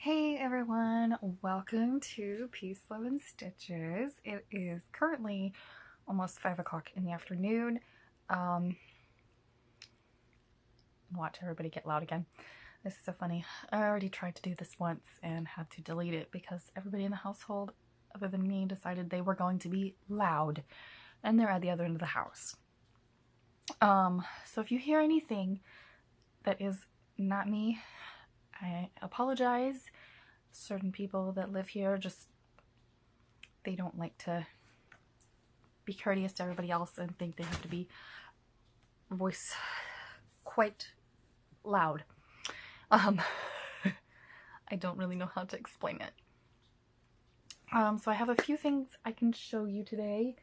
Hey everyone, welcome to Peace, Love, and Stitches. It is currently almost 5 o'clock in the afternoon. Watch everybody get loud again. This is so funny. I already tried to do this once and had to delete it because everybody in the household, other than me, decided they were going to be loud. And they're at the other end of the house. So if you hear anything that is not me, I apologize. Certain people that live here they don't like to be courteous to everybody else and think they have to be voice quite loud. I don't really know how to explain it. So I have a few things I can show you today.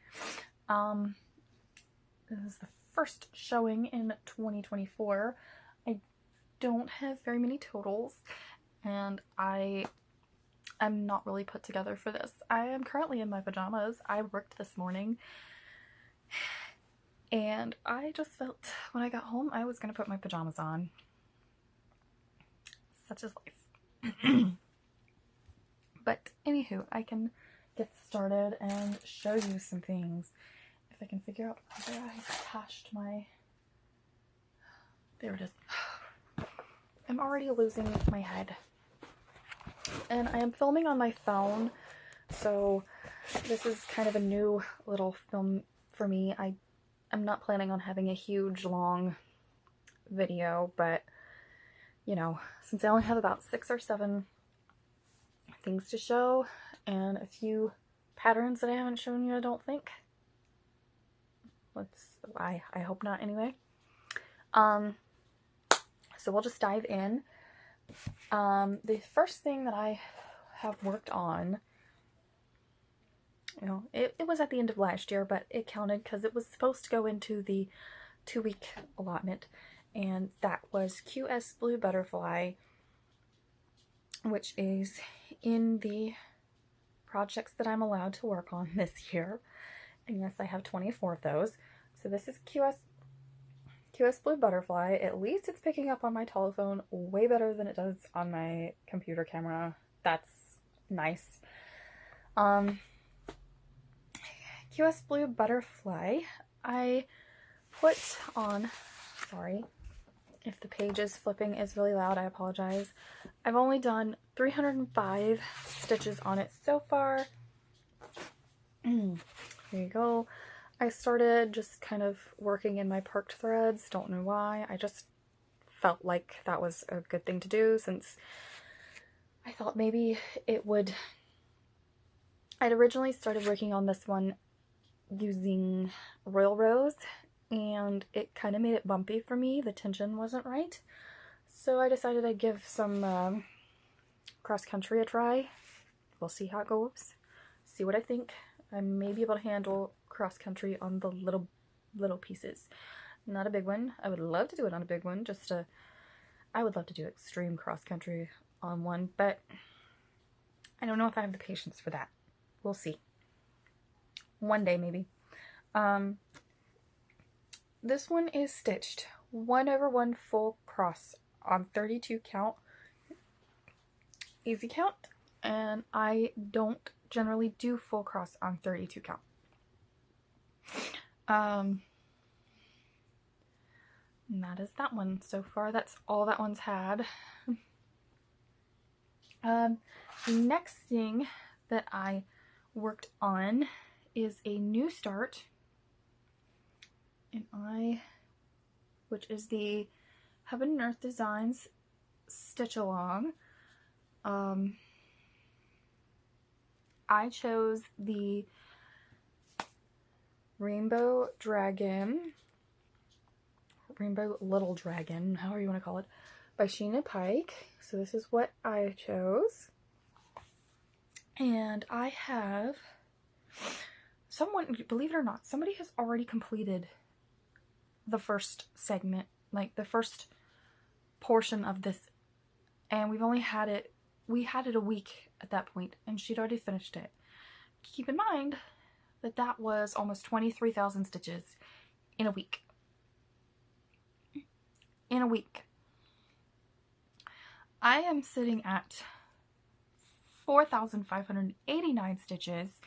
This is the first showing in 2024. I don't have very many totals, and I'm not really put together for this. I am currently in my pajamas. I worked this morning, and I just felt when I got home I was going to put my pajamas on. Such is life. But anywho, I can get started and show you some things. If I can figure out where I stashed my... There it is. I'm already losing my head. And I am filming on my phone, so this is kind of a new little film for me. I'm not planning on having a huge, long video, but, you know, since I only have about 6 or 7 things to show, and a few patterns that I haven't shown you, I don't think. I hope not anyway. So we'll just dive in. The first thing that I have worked on, you know, it was at the end of last year, but it counted because it was supposed to go into the 2-week allotment, and that was QS Blue Butterfly, which is in the projects that I'm allowed to work on this year. And yes, I have 24 of those. So this is QS Blue Butterfly. At least it's picking up on my telephone way better than it does on my computer camera. That's nice. QS Blue Butterfly, I put on, sorry if the pages flipping is really loud, I apologize. I've only done 305 stitches on it so far. Here you go. I started just kind of working in my perked threads. Don't know why. I just felt like that was a good thing to do, since I thought maybe it would... I'd originally started working on this one using Royal Rose, and it kind of made it bumpy for me. The tension wasn't right. So I decided I'd give some cross country a try. We'll see how it goes. See what I think. I may be able to handle cross country on the little pieces. Not a big one. I would love to do it on a big one. I would love to do extreme cross country on one, but I don't know if I have the patience for that. We'll see. One day maybe. This one is stitched 1/1 full cross on 32 count, easy count, and I don't generally do full cross on 32 count. And that is that one. So far, that's all that one's had. The next thing that I worked on is a new start, which is the Heaven and Earth Designs Stitch Along. I chose the Rainbow Little Dragon, however you want to call it, by Sheena Pike. So this is what I chose. And I have someone, believe it or not, somebody has already completed the first segment, like the first portion of this, and we had it a week at that point, and she'd already finished it. Keep in mind that that was almost 23,000 stitches in a week. I am sitting at 4,589 stitches,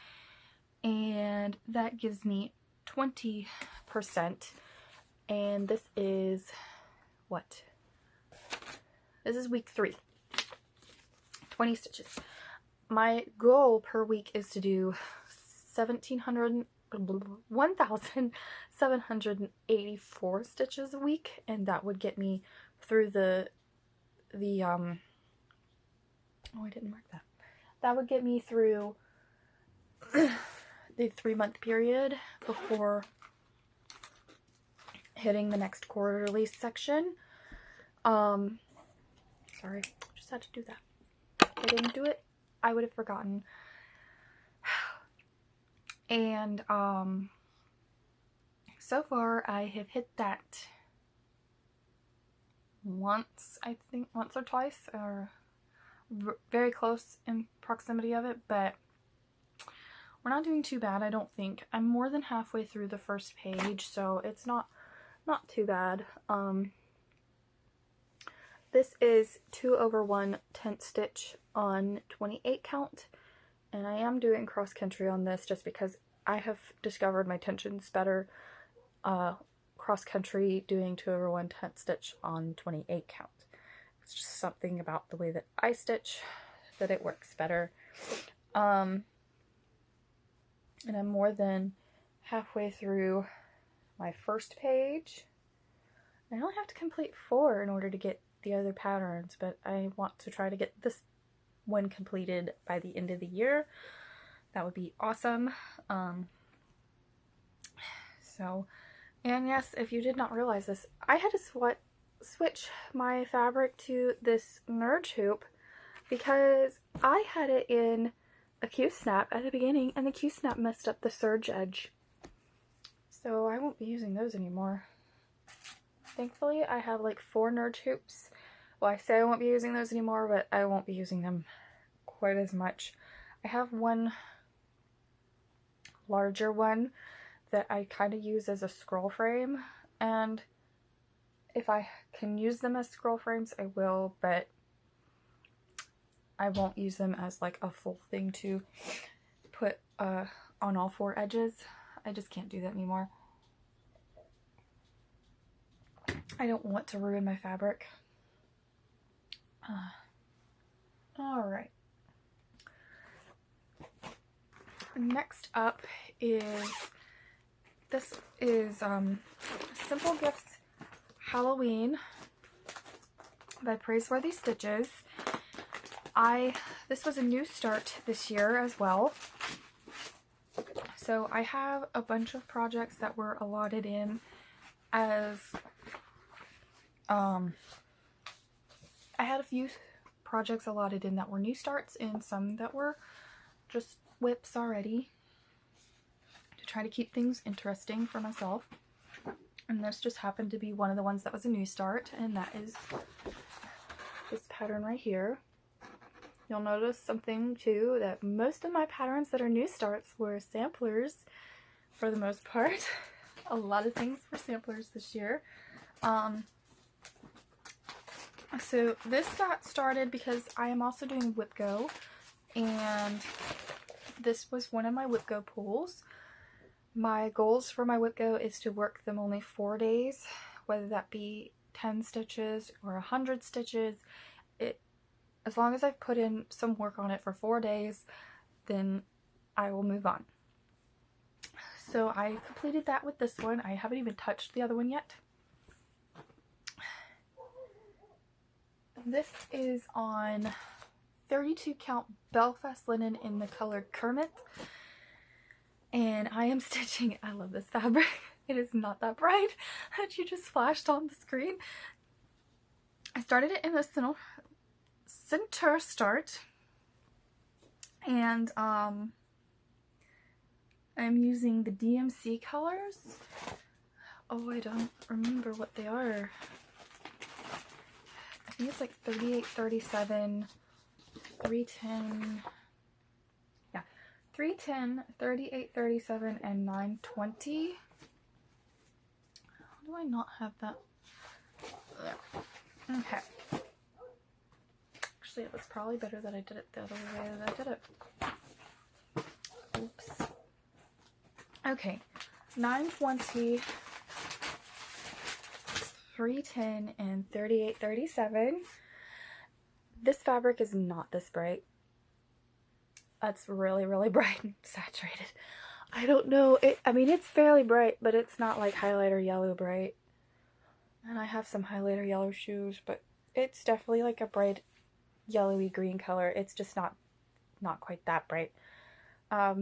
and that gives me 20%. And this is what? This is week 3. 20 stitches. My goal per week is to do 1,784 stitches a week, and that would get me through the oh, I didn't mark that. That would get me through the 3-month period before hitting the next quarterly section. Sorry, just had to do that. If I didn't do it, I would have forgotten. And so far I have hit that once, I think once or twice, or very close in proximity of it, but we're not doing too bad, I don't think. I'm more than halfway through the first page, so it's not too bad. This is 2 over 1 tent stitch on 28 count, and I am doing cross country on this just because I have discovered my tensions better cross country doing 2 over 1 tent stitch on 28 count. It's just something about the way that I stitch that it works better. And I'm more than halfway through my first page. I only have to complete 4 in order to get the other patterns, but I want to try to get this one completed by the end of the year. That would be awesome. And yes, if you did not realize this, I had to switch my fabric to this Nerge hoop because I had it in a Q-snap at the beginning, and the Q-snap messed up the serge edge. So I won't be using those anymore. Thankfully, I have like 4 Nerge hoops. Well, I say I won't be using those anymore, but I won't be using them quite as much. I have one larger one that I kind of use as a scroll frame, and if I can use them as scroll frames, I will, but I won't use them as like a full thing to put on all 4 edges. I just can't do that anymore. I don't want to ruin my fabric. Alright. Next up is, this is Simple Gifts Halloween by Praiseworthy Stitches. This was a new start this year as well. So I have a bunch of projects that were allotted in as I had a few projects allotted in that were new starts and some that were just whips already to try to keep things interesting for myself. And this just happened to be one of the ones that was a new start, and that is this pattern right here. You'll notice something too, that most of my patterns that are new starts were samplers for the most part. A lot of things were samplers this year. So this got started because I am also doing Whip Go, and this was one of my Whip Go pulls. My goals for my Whip Go is to work them only 4 days, whether that be 10 stitches or 100 stitches. As long as I've put in some work on it for 4 days, then I will move on. So I completed that with this one. I haven't even touched the other one yet. This is on 32 count Belfast linen in the color Kermit. And I am stitching, I love this fabric. It is not that bright that you just flashed on the screen. I started it in the center start, and I'm using the DMC colors. Oh, I don't remember what they are. I think it's like 38, 37, 310. Yeah, 310, 38, 37, and 920. How do I not have that? There. Okay. Actually, it was probably better that I did it the other way that I did it. Oops. Okay, 920, 310, and 3837. This fabric is not this bright. That's really, really bright and saturated. I don't know. I mean, it's fairly bright, but it's not like highlighter yellow bright. And I have some highlighter yellow shoes, but it's definitely like a bright yellowy green color. It's just not quite that bright. I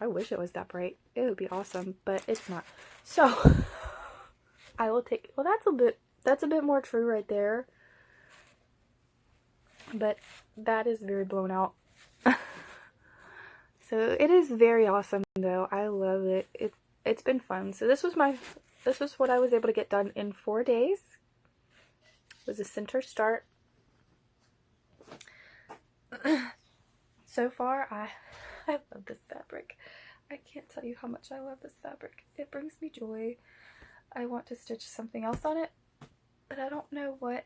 wish it was that bright. It would be awesome, but it's not. So I will take, well, that's a bit more true right there. But that is very blown out. So it is very awesome though. I love it. It's been fun. So this was what I was able to get done in 4 days. It was a center start. So far, I love this fabric. I can't tell you how much I love this fabric. It brings me joy. I want to stitch something else on it, but I don't know what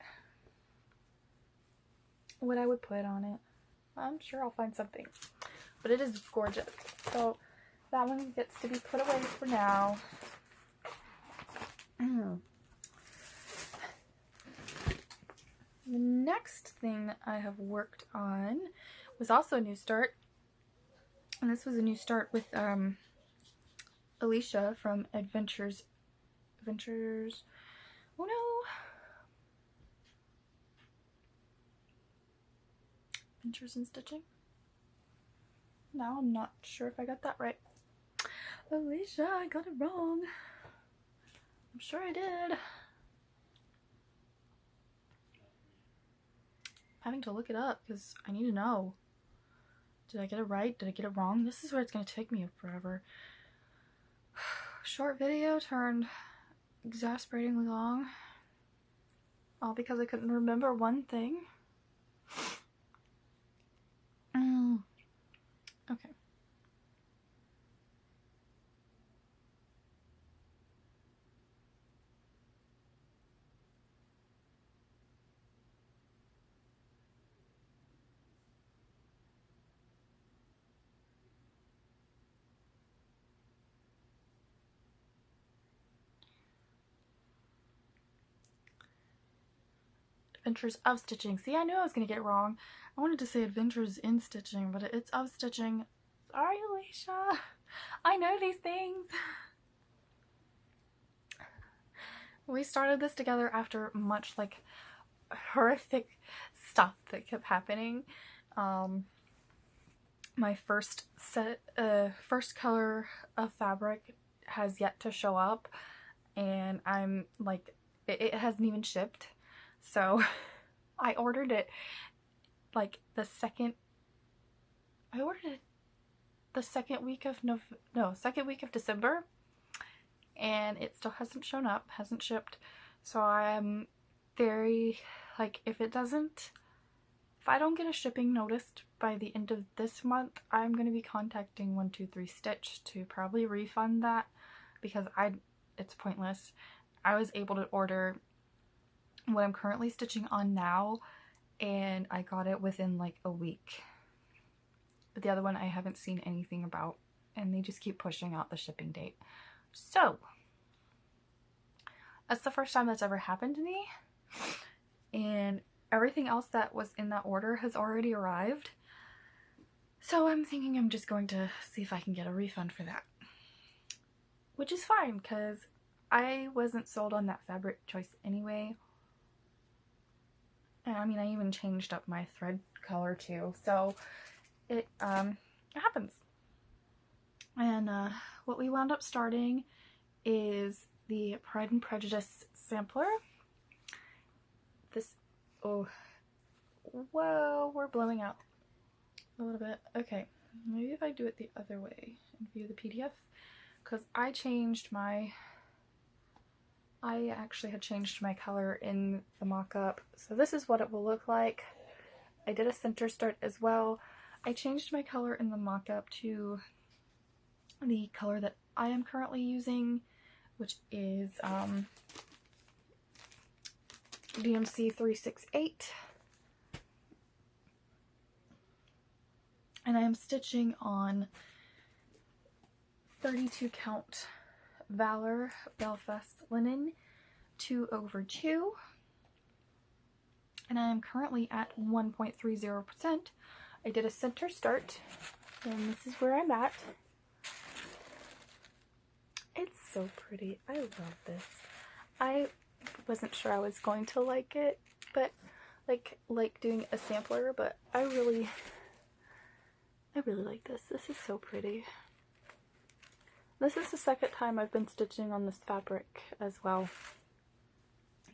I would put on it. I'm sure I'll find something, but it is gorgeous. So that one gets to be put away for now. The next thing that I have worked on was also a new start, and this was a new start with Alicia from Adventures. Oh no! Adventures in Stitching. Now I'm not sure if I got that right. Alicia, I got it wrong. I'm sure I did. I'm having to look it up because I need to know. Did I get it right? Did I get it wrong? This is where it's going to take me forever. Short video turned exasperatingly long. All because I couldn't remember one thing. Okay. Adventures of Stitching. See, I knew I was going to get it wrong. I wanted to say Adventures in Stitching, but it's of Stitching. Sorry, Alicia. I know these things. We started this together after much like horrific stuff that kept happening. My first color of fabric has yet to show up, and I'm like, it hasn't even shipped. So I ordered it like the second week of December, and it still hasn't shown up, hasn't shipped. So I'm very, like, if I don't get a shipping notice by the end of this month, I'm going to be contacting 123 Stitch to probably refund that, because it's pointless. I was able to order what I'm currently stitching on now, and I got it within like a week. But the other one I haven't seen anything about, and they just keep pushing out the shipping date. So that's the first time that's ever happened to me, and everything else that was in that order has already arrived. So I'm thinking I'm just going to see if I can get a refund for that, which is fine because I wasn't sold on that fabric choice anyway. And I mean, I even changed up my thread color too, so it happens. And what we wound up starting is the Pride and Prejudice sampler. This, oh, whoa, we're blowing out a little bit. Okay, maybe if I do it the other way and view the PDF, because I actually had changed my color in the mock-up. So this is what it will look like. I did a center start as well. I changed my color in the mock-up to the color that I am currently using, which is DMC 368. And I am stitching on 32 count Valor Belfast linen 2/2, and I am currently at 1.30%. I did a center start, and this is where I'm at. It's so pretty. I love this. I wasn't sure I was going to like it, but like doing a sampler, but I really like this. This is so pretty. This is the second time I've been stitching on this fabric as well.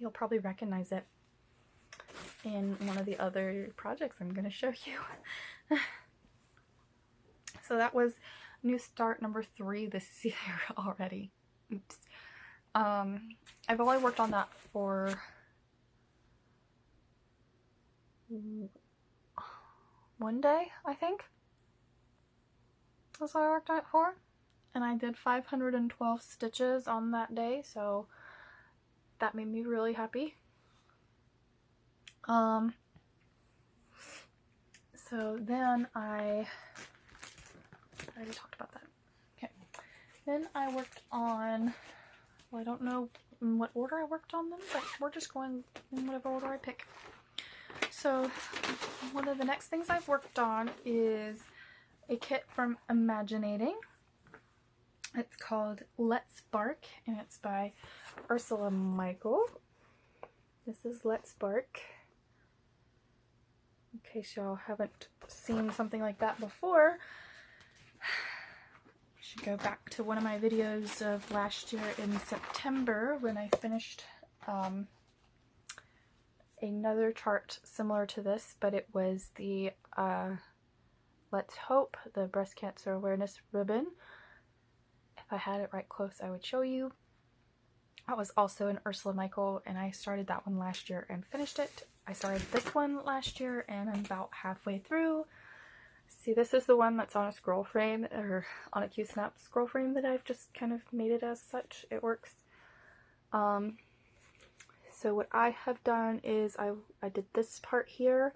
You'll probably recognize it in one of the other projects I'm going to show you. So that was new start number 3 this year already. Oops. I've only worked on that for one day, I think. That's what I worked on it for. And I did 512 stitches on that day, so that made me really happy. So then I already talked about that. Okay. Then I worked on, well, I don't know in what order I worked on them, but we're just going in whatever order I pick. So one of the next things I've worked on is a kit from Imaginating. It's called Let's Bark, and it's by Ursula Michael. This is Let's Bark. In case y'all haven't seen something like that before, you should go back to one of my videos of last year in September when I finished another chart similar to this, but it was the Let's Hope, the breast cancer awareness ribbon. If I had it right close, I would show you. That was also an Ursula Michael, and I started that one last year and finished it. I started this one last year, and I'm about halfway through. See, this is the one that's on a scroll frame, or on a Q-Snap scroll frame that I've just kind of made it as such. It works. So what I have done is I did this part here.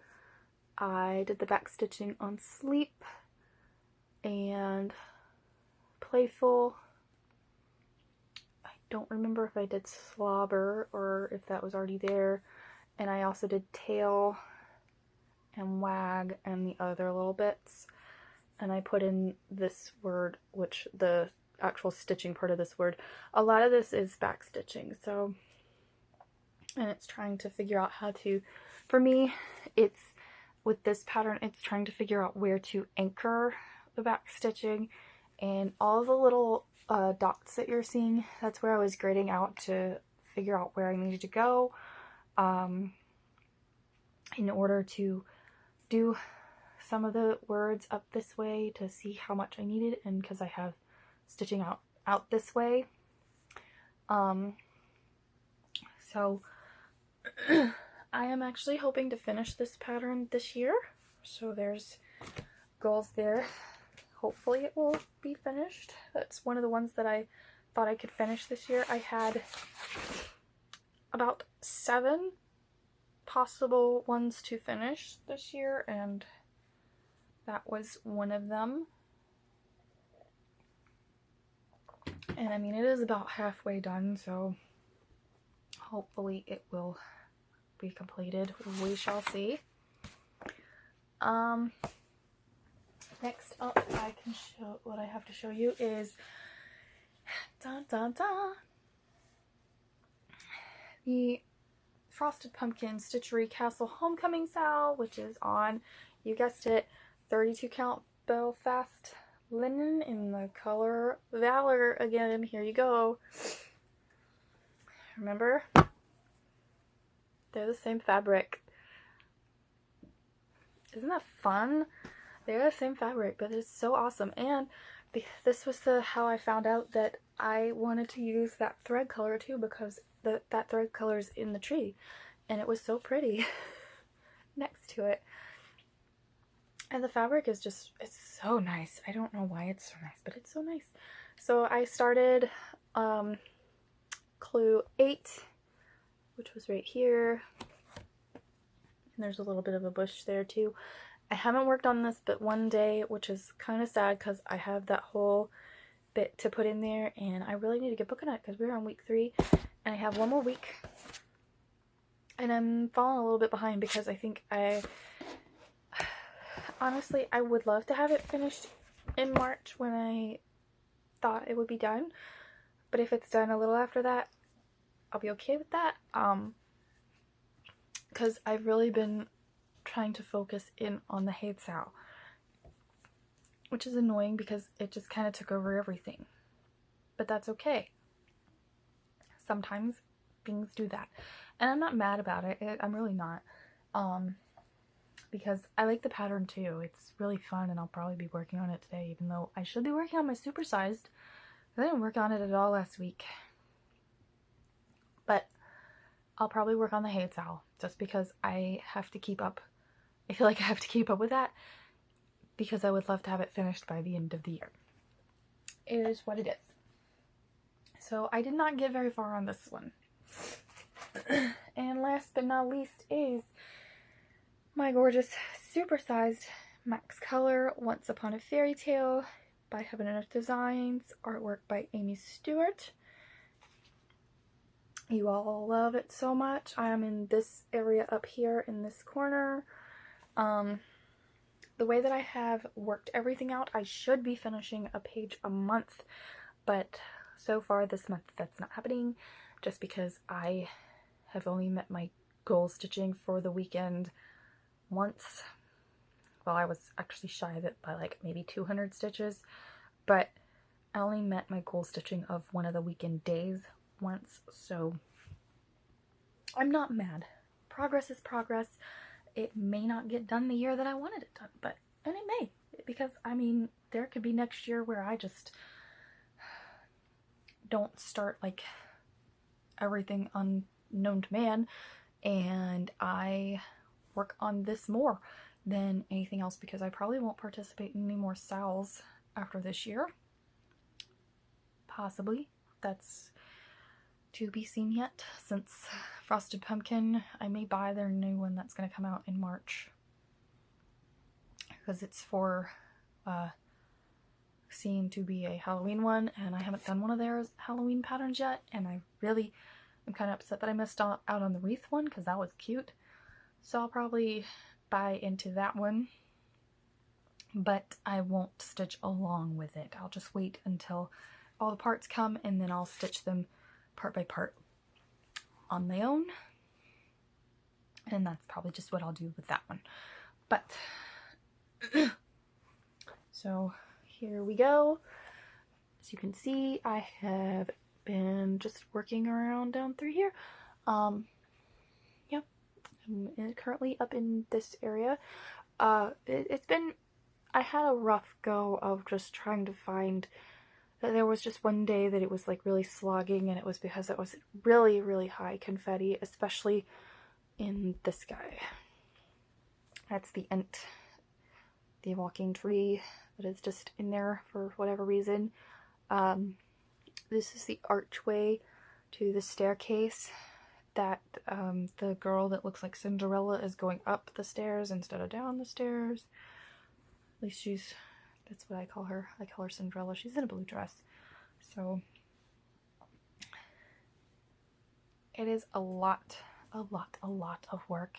I did the back stitching on Sleep and Playful. I don't remember if I did Slobber or if that was already there. And I also did Tail and Wag and the other little bits. And I put in this word, which the actual stitching part of this word. A lot of this is back stitching, so, and it's trying to figure out how to, for me, it's, with this pattern, it's trying to figure out where to anchor the back stitching, and all the little dots that you're seeing, that's where I was grading out to figure out where I needed to go in order to do some of the words up this way to see how much I needed, and because I have stitching out this way. So I am actually hoping to finish this pattern this year, so there's goals there. Hopefully it will be finished. That's one of the ones that I thought I could finish this year. I had about 7 possible ones to finish this year, and that was one of them. And I mean, it is about halfway done, so hopefully it will be completed. We shall see. Next up, I can show, what I have to show you is the Frosted Pumpkin Stitchery Castle Homecoming Sale, which is on, you guessed it, 32 count Belfast linen in the color Valor again. Here you go. Remember? They're the same fabric. Isn't that fun? They're the same fabric, but it's so awesome. And this was how I found out that I wanted to use that thread color too, because that thread color is in the tree, and it was so pretty next to it. And the fabric is just, it's so nice. I don't know why it's so nice, but it's so nice. So I started clue 8, which was right here. And there's a little bit of a bush there too. I haven't worked on this but one day, which is kind of sad because I have that whole bit to put in there, and I really need to get booking it because we're on week 3 and I have one more week, and I'm falling a little bit behind because I think honestly I would love to have it finished in March when I thought it would be done, but if it's done a little after that, I'll be okay with that, because I've really been trying to focus in on the Haidsaw, which is annoying because it just kind of took over everything. But that's okay. Sometimes things do that. And I'm not mad about it. I'm really not. Because I like the pattern too. It's really fun, and I'll probably be working on it today, even though I should be working on my supersized. I didn't work on it at all last week. But I'll probably work on the Haidsaw just because I have to keep up. I feel like I have to keep up with that, because I would love to have it finished by the end of the year. It is what it is. So I did not get very far on this one. And last but not least is my gorgeous supersized Max Color Once Upon a Fairy Tale by Heaven and Earth Designs, artwork by Amy Stewart. You all love it so much. I am in this area up here in this corner. The way that I have worked everything out, I should be finishing a page a month, but so far this month that's not happening, just because I have only met my goal stitching for the weekend once. Well, I was actually shy of it by like maybe 200 stitches, but I only met my goal stitching of one of the weekend days once, so I'm not mad. Progress is progress. It may not get done the year that I wanted it done, and it may, because I mean, there could be next year where I just don't start like everything unknown to man, and I work on this more than anything else, because I probably won't participate in any more SALs after this year. Possibly. That's to be seen yet, since Frosted Pumpkin, I may buy their new one that's going to come out in March, because it's for seen to be a Halloween one, and I haven't done one of their Halloween patterns yet, and I'm kind of upset that I missed out on the wreath one, because that was cute. So I'll probably buy into that one, but I won't stitch along with it. I'll just wait until all the parts come, and then I'll stitch them part by part on my own, and that's probably just what I'll do with that one. But so here we go. As you can see, I have been just working around down through here. Yeah, I'm currently up in this area. It's been, I had a rough go of just trying to find. There was just one day that it was like really slogging, and it was because it was really, really high confetti, especially in this guy. That's the Ent, the walking tree that is just in there for whatever reason. This is the archway to the staircase that the girl that looks like Cinderella is going up the stairs instead of down the stairs. At least that's what I call her. I call her Cinderella. She's in a blue dress. So it is a lot of work.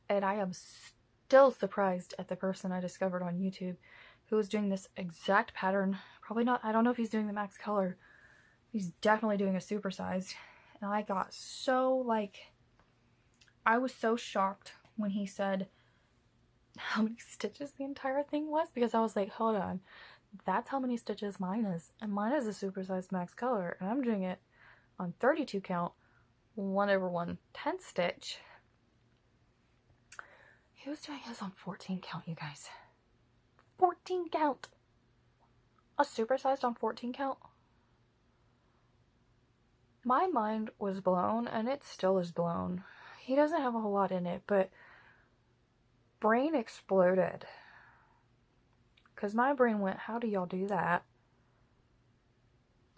And I am still surprised at the person I discovered on YouTube who was doing this exact pattern. Probably not, I don't know if he's doing the Max Color. He's definitely doing a supersized. And I got so, like, I was so shocked when he said how many stitches the entire thing was, because I was like, hold on, that's how many stitches mine is, and mine is a supersized Max Color, and I'm doing it on 32 count, 1/1 10 stitch. He was doing his on 14 count, you guys. 14 count! A supersized on 14 count? My mind was blown, and it still is blown. He doesn't have a whole lot in it, but brain exploded. Because my brain went, how do y'all do that?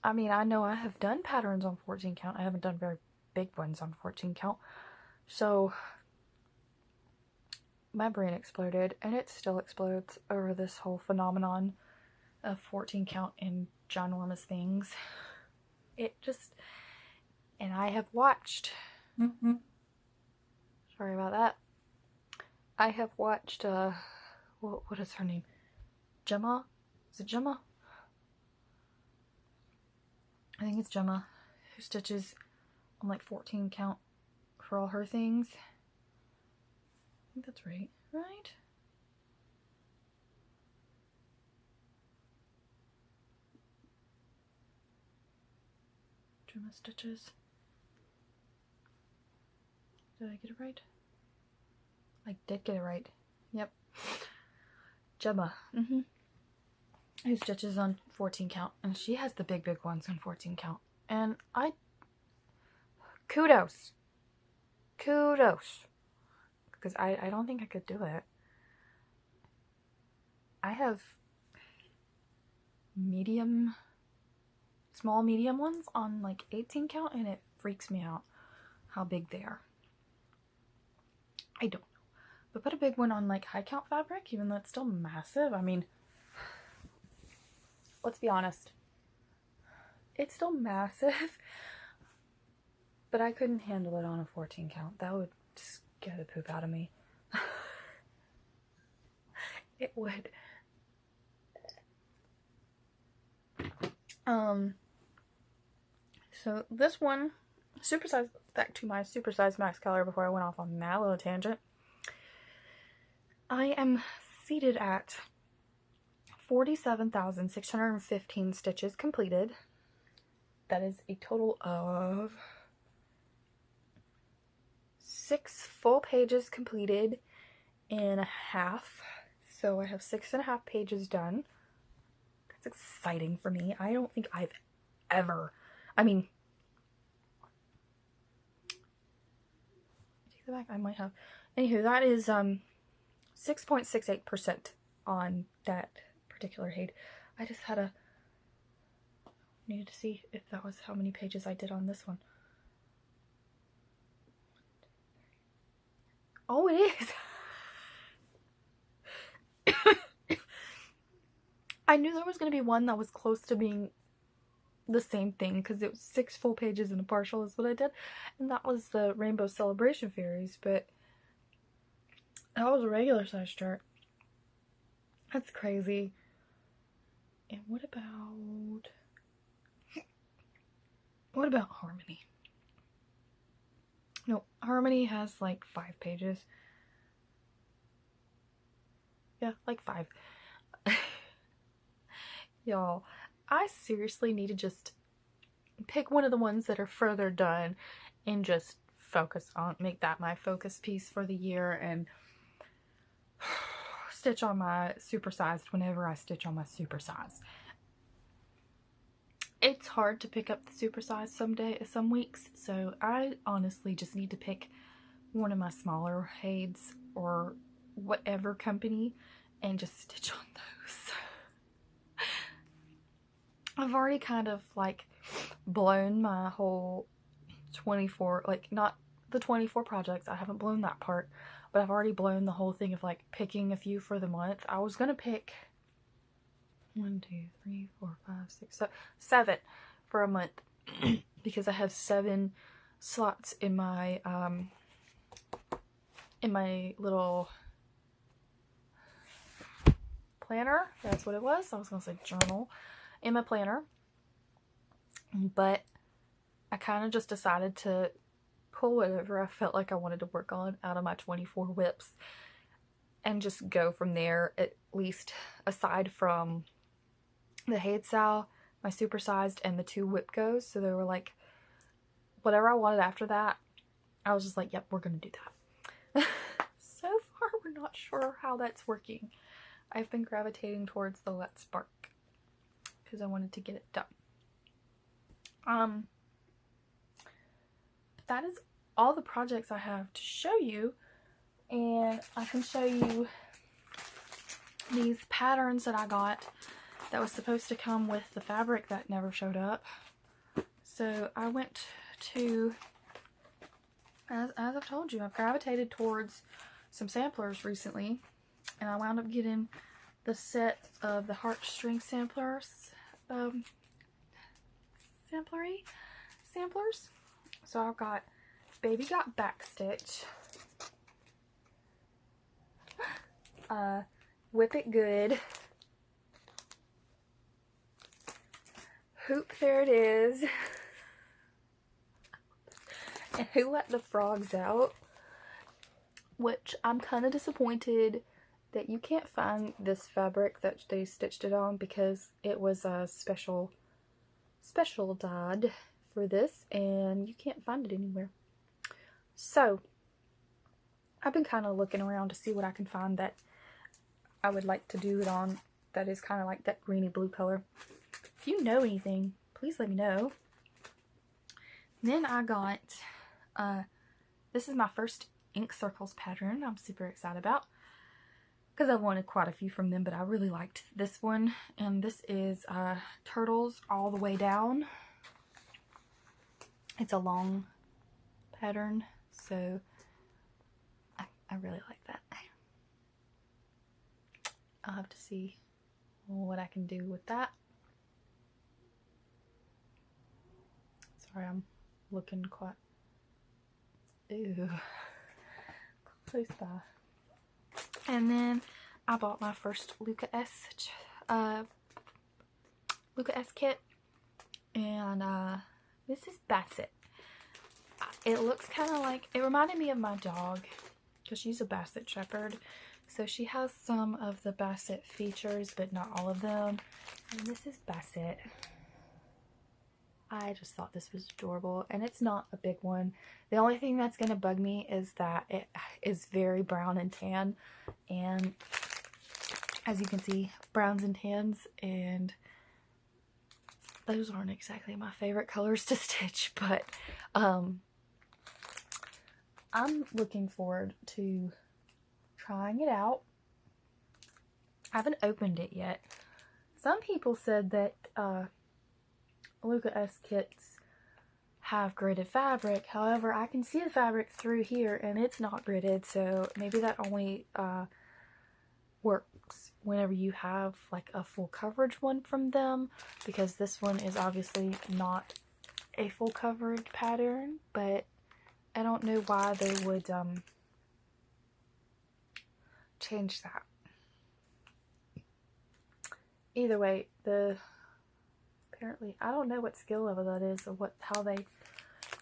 I mean, I know I have done patterns on 14 count. I haven't done very big ones on 14 count. So my brain exploded, and it still explodes over this whole phenomenon of 14 count and ginormous things. It just, and I have watched, sorry about that, I have watched, what is her name? Gemma? Is it Gemma? I think it's Gemma, who stitches on like 14 count for all her things. I think that's right, right? Gemma stitches. Did I get it right? I did get it right. Yep. Gemma. Who stitches on 14 count, and she has the big ones on 14 count. And kudos. Because I don't think I could do it. I have small medium ones on like 18 count, and it freaks me out how big they are. I don't know. But put a big one on like high count fabric, even though it's still massive. I mean, let's be honest. It's still massive. But I couldn't handle it on a 14 count. That would scare the poop out of me. It would. So this one, supersized, back to my supersized max color before I went off on that little tangent. I am seated at 47,615 stitches completed. That is a total of 6 full pages completed in a half. So I have 6.5 pages done. That's exciting for me. I don't think I've ever, I mean, take that back, I might have. Anywho, that is 6.68% on that particular Haid. I just had needed to see if that was how many pages I did on this one. Oh, it is. I knew there was going to be one that was close to being the same thing, because it was 6 full pages and a partial is what I did, and that was the Rainbow Celebration Fairies, but that was a regular size chart. That's crazy. And what about Harmony? No, Harmony has like 5 pages. Yeah, like 5. Y'all, I seriously need to just pick one of the ones that are further done and just focus on, make that my focus piece for the year, and stitch on my supersized whenever I stitch on my supersized. It's hard to pick up the supersized some weeks, so I honestly just need to pick one of my smaller Haids or whatever company and just stitch on those. I've already kind of like blown my whole 24, like not the 24 projects, I haven't blown that part, but I've already blown the whole thing of like picking a few for the month. I was gonna pick 1, 2, 3, 4, 5, 6, 7 for a month because I have 7 slots in my little planner. That's what it was. I was gonna say journal. In my planner, but I kind of just decided to pull whatever I felt like I wanted to work on out of my 24 whips and just go from there, at least aside from the Haid Sal, my supersized, and the 2 whip goes. So they were like, whatever I wanted after that, I was just like, yep, we're gonna do that. So far, we're not sure how that's working. I've been gravitating towards the Let's Spark because I wanted to get it done. That is all the projects I have to show you, and I can show you these patterns that I got that was supposed to come with the fabric that never showed up. So I went to, as I've told you, I've gravitated towards some samplers recently, and I wound up getting the set of the heartstring samplers. Samplers. So I've got Baby Got Backstitch, Whip It Good, Hoop There It Is, and Who Let the Frogs Out, which I'm kind of disappointed that you can't find this fabric that they stitched it on, because it was a special dyed for this and you can't find it anywhere. So I've been kind of looking around to see what I can find that I would like to do it on that is kind of like that greeny blue color. If you know anything, please let me know. Then I got this is my first Ink Circles pattern I'm super excited about, because I wanted quite a few from them, but I really liked this one. And this is Turtles All the Way Down. It's a long pattern, so I really like that. I'll have to see what I can do with that. Sorry, I'm looking quite... Ew. Close by. And then I bought my first Luca S kit, and this is Basset. It looks kind of like, it reminded me of my dog, because she's a Basset Shepherd, so she has some of the Basset features but not all of them. And this is Basset. I just thought this was adorable, and it's not a big one. The only thing that's going to bug me is that it is very brown and tan, and as you can see, browns and tans, and those aren't exactly my favorite colors to stitch, but I'm looking forward to trying it out. I haven't opened it yet. Some people said that Luca S kits have gridded fabric. However, I can see the fabric through here and it's not gridded, so maybe that only works whenever you have like a full coverage one from them, because this one is obviously not a full coverage pattern, but I don't know why they would change that. Either way, apparently, I don't know what skill level that is or how they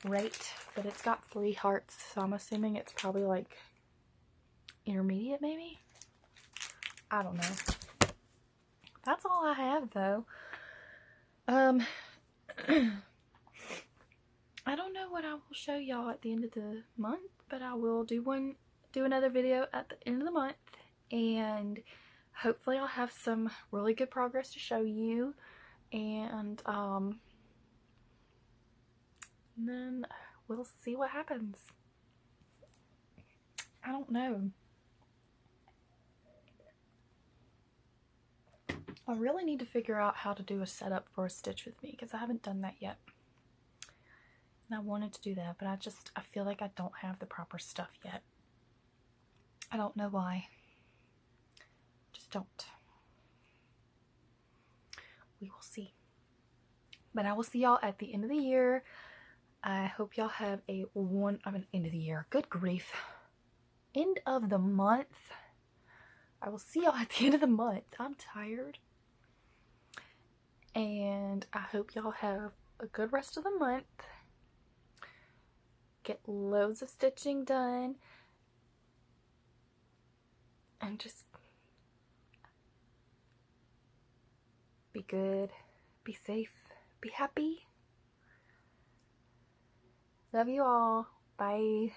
rate, but it's got 3 hearts, so I'm assuming it's probably like intermediate maybe? I don't know. That's all I have though. I don't know what I will show y'all at the end of the month, but I will do another video at the end of the month, and hopefully I'll have some really good progress to show you, and then we'll see what happens. I don't know. I really need to figure out how to do a setup for a stitch with me, because I haven't done that yet. And I wanted to do that, but I feel like I don't have the proper stuff yet. I don't know why. Just don't. We will see. But I will see y'all at the end of the year. I hope y'all have end of the year. Good grief. End of the month. I will see y'all at the end of the month. I'm tired. And I hope y'all have a good rest of the month. Get loads of stitching done. And just be good. Be safe. Be happy. Love you all. Bye.